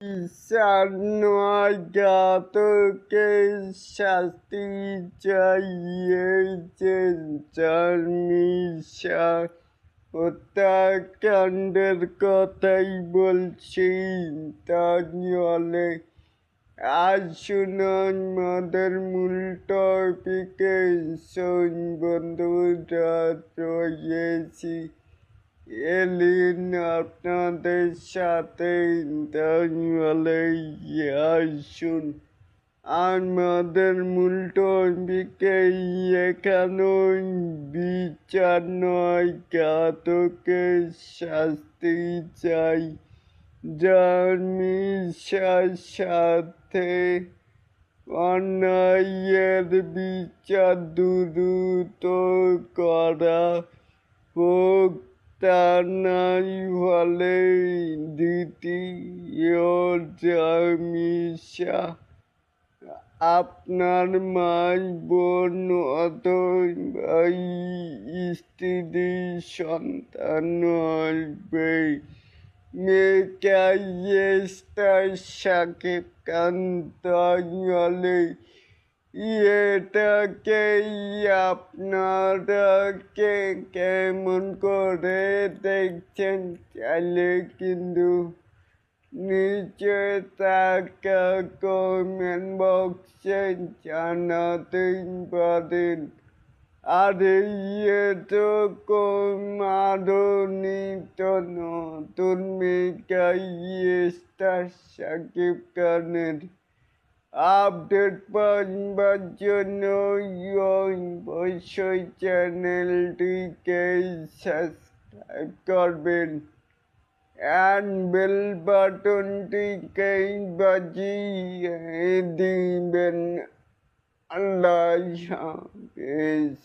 ঈশানয়গাতকে শাস্তি চাইয়েছে জার্মিশা হত্যাকাণ্ডের কথাই বলছি। তাহলে আসুন আমাদের মূল টপিকে বন্ধুরা রয়েছি এলিন আপনাদের সাথে। তাহলে আসুন আমাদের মূল টপিকে। এখানেই বিচার নয়, ঘাতকের শাস্তি চাই। জার্মিশার সাথে অন্যায়ের বিচার দ্রুত করা হোক, তা নাই হলে দ্বিতীয় জার্মিশা আপনার মাই বোন অথবা স্ত্রী সন্তান আসবে। মেকাইস্টার শাকিব খান তাহলে এটাকেই আপনারা কেমন করে দেখছেন চাইলে কিন্তু নিচে থাকা কমেন্ট বক্সে জানাতে পারেন। আর এরকম আরো নিত্য নতুন মেগাস্টার শাকিব খানের আপডেট পাওয়ার জন্য অবশ্যই চ্যানেলটিকে সাবস্ক্রাইব করবেন and bell বাটনটিকে বাজিয়ে দিবেন। আল্লাহ হাফেজ।